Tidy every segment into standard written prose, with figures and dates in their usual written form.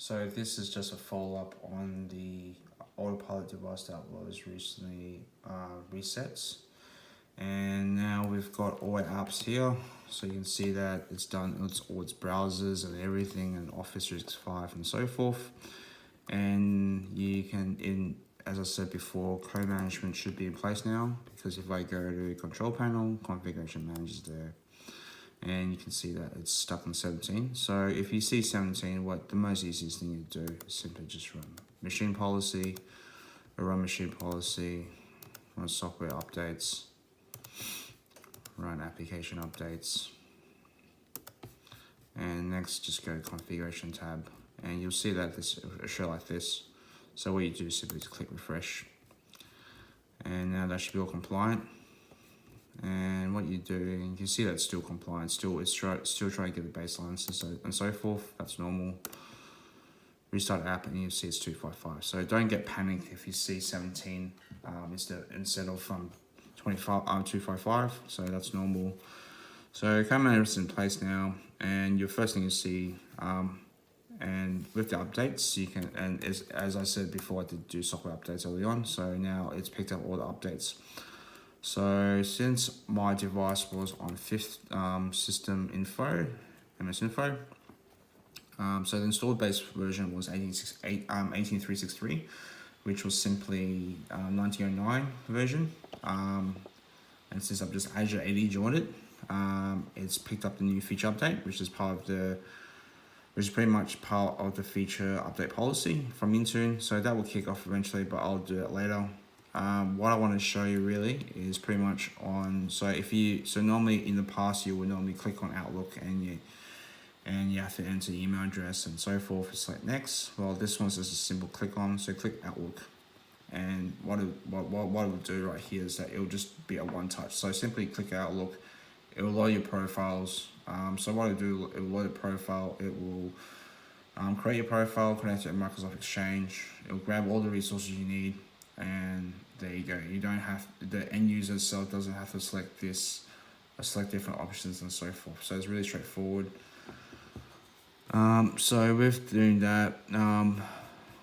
So this is just a follow-up on the Autopilot device that was recently resets. And now we've got all our apps here. So you can see that it's done all its browsers and everything, and Office 365 and so forth. And you can, as I said before, code management should be in place now, because if I go to control panel, configuration manager's there. And you can see that it's stuck on 17. So if you see 17, what the most easiest thing to do is simply just run machine policy, or run machine policy, run software updates, run application updates, and next just go to configuration tab, and you'll see that this will show like this. So what you do is simply just click refresh, and now that should be all compliant. And what you do, you can see that it's still compliant, it's still trying to get the baseline and so forth. That's normal. Restart app, and you see it's 255. So don't get panicked if you see 17 instead of 255. So that's normal. So code management's in place now, and your first thing you see, and with the updates, you can, and as I said before, I did do software updates early on. So now it's picked up all the updates. So since my device was on 5th system info, MS Info, so the installed base version was 18363, which was simply 1909 version. And since I've just Azure AD joined it, it's picked up the new feature update, which is pretty much part of the feature update policy from Intune. So that will kick off eventually, but I'll do it later. What I want to show you really is pretty much on, so normally in the past you would normally click on Outlook and you have to enter your email address and so forth. Select next. Well, this one's just a simple click on, so click Outlook, and what it will do right here is that it will just be a one touch. So simply click Outlook, it will load your profiles. So what it will do, it will load a profile, it will create your profile, connect it to Microsoft Exchange, it will grab all the resources you need, and there you go. You don't have, the end user itself doesn't have to select this or select different options and so forth. So it's really straightforward. So with doing that,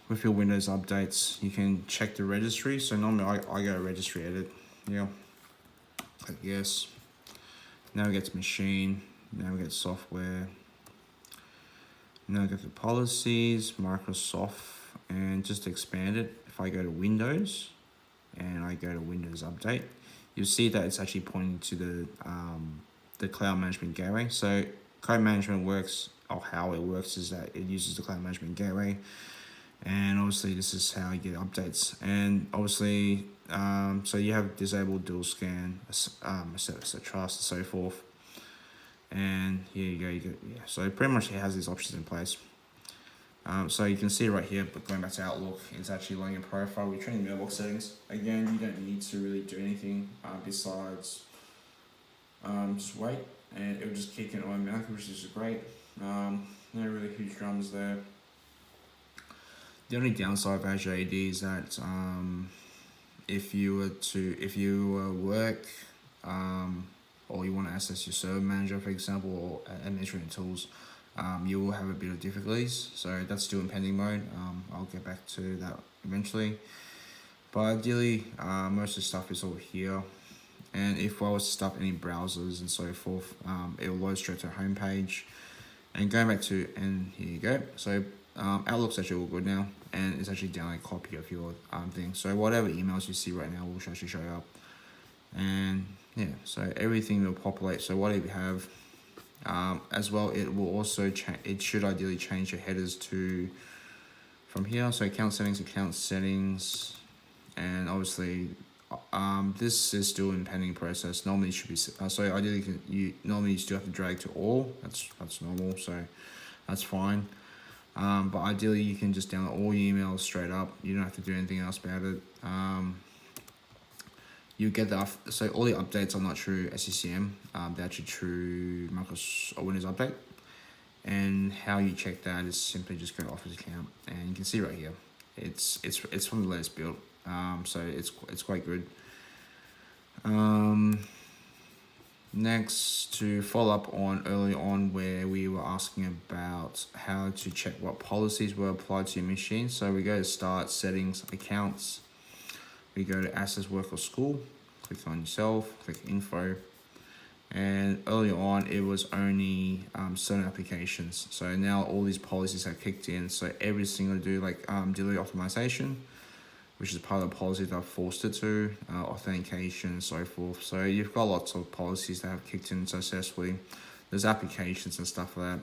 with your Windows updates, you can check the registry. So normally I go to registry edit, click yes, navigate to machine, navigate to software, navigate to policies, Microsoft, and just to expand it, if I go to Windows and I go to Windows Update, you'll see that it's actually pointing to the Cloud Management Gateway. So code management works, or how it works is that it uses the Cloud Management Gateway, and obviously this is how you get updates. And obviously, so you have disabled dual scan, set trust, and so forth. And here you go, yeah. So pretty much it has these options in place. So you can see right here, but going back to Outlook, it's actually loading a profile, returning mailbox settings. Again, you don't need to really do anything besides just wait, and it will just kick in automatically, which is great. No really huge dramas there. The only downside of Azure AD is that if you work or you want to access your server manager, for example, or administrative tools, you will have a bit of difficulties. So that's still in pending mode. I'll get back to that eventually. But ideally, most of the stuff is over here. And if I was to stop any browsers and so forth, it will load straight to a home page. And going back to, and here you go. So Outlook's actually all good now, and it's actually downloading a copy of your thing. So whatever emails you see right now will actually show up. And yeah, so everything will populate. So whatever you have, as well, it will also it should ideally change your headers to from here. So account settings, and obviously this is still in pending process. Normally it should be so ideally you still have to drag to all. That's normal, so that's fine. But ideally you can just download all your emails straight up. You don't have to do anything else about it. You get so all the updates are not through SCCM, they're actually through Microsoft or Windows Update. And how you check that is simply just go to Office account, and you can see right here, it's from the latest build. So it's quite good. Next, to follow up on early on where we were asking about how to check what policies were applied to your machine. So we go to Start, Settings, Accounts. We go to Access Work or School. Click on Yourself, click Info. And early on, it was only certain applications. So now all these policies have kicked in. So every single do like delete optimization, which is part of the policy that I've forced it to, authentication and so forth. So you've got lots of policies that have kicked in successfully. There's applications and stuff like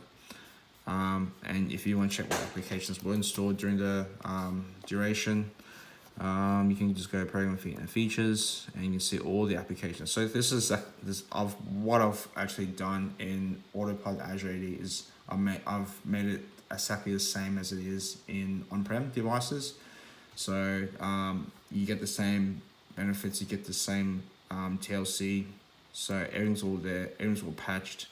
that. And if you want to check what applications were installed during the duration, you can just go to Program and Features, and you can see all the applications. So this is what I've actually done in Autopilot Azure AD is I've made it exactly the same as it is in on-prem devices. So you get the same benefits, you get the same TLC, so everything's all there, everything's all patched.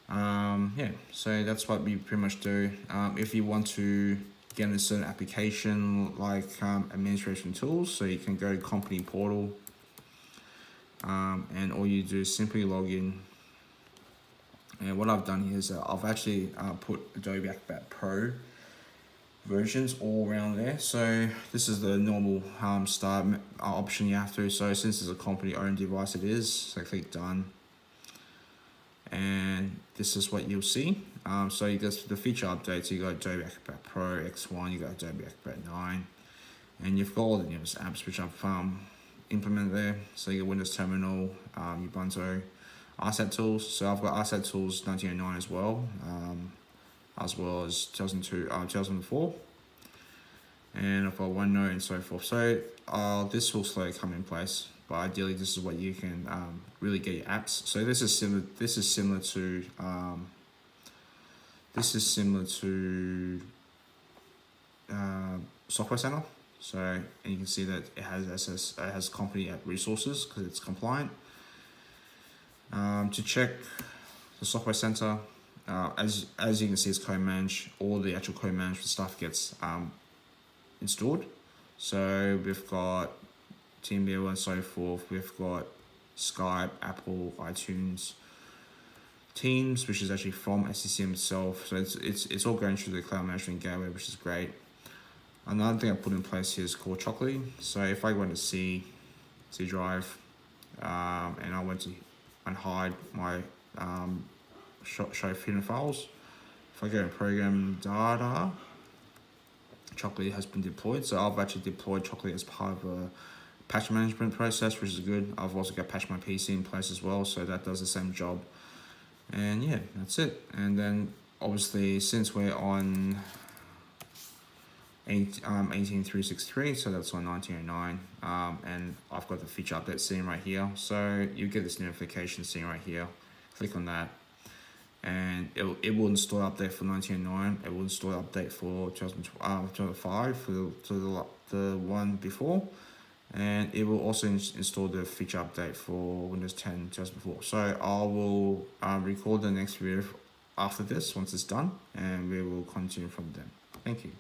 Yeah, so that's what we pretty much do. If you want to get a certain application like administration tools, so you can go to company portal, and all you do is simply log in. And what I've done here is I've actually put Adobe Acrobat Pro versions all around there. So this is the normal start option you have to. So since it's a company owned device, it is. So click done, and this is what you'll see. So you got the feature updates. You got Adobe Acrobat Pro X1. You got Adobe Acrobat 9, and you've got all the newest apps which I've implemented there. So you got Windows Terminal, Ubuntu, RSAT tools. So I've got RSAT tools 1909 as well as 2004, and I've got OneNote and so forth. So this will slowly come in place, but ideally this is what you can really get your apps. So this is similar to Software Center. So, and you can see that it has company resources because it's compliant. To check the Software Center, as you can see, it's code managed. All the actual code management stuff gets installed. So we've got TeamViewer and so forth. We've got Skype, Apple, iTunes, Teams, which is actually from SCCM itself. So it's all going through the cloud management gateway, which is great. Another thing I put in place here is called Chocolate. So if I go into C drive, and I went to unhide my show hidden files. If I go to program data, Chocolate has been deployed. So I've actually deployed Chocolate as part of a patch management process, which is good. I've also got Patch My PC in place as well, so that does the same job. And yeah, that's it. And then obviously since we're on 18363, so that's on 1909, and I've got the feature update sitting right here. So you get this notification sitting right here. Click on that, and it will install update for 1909. It will install update for 2005 for the one before, and it will also install the feature update for Windows 10 just before. So I will record the next video after this once it's done, and we will continue from then. Thank you.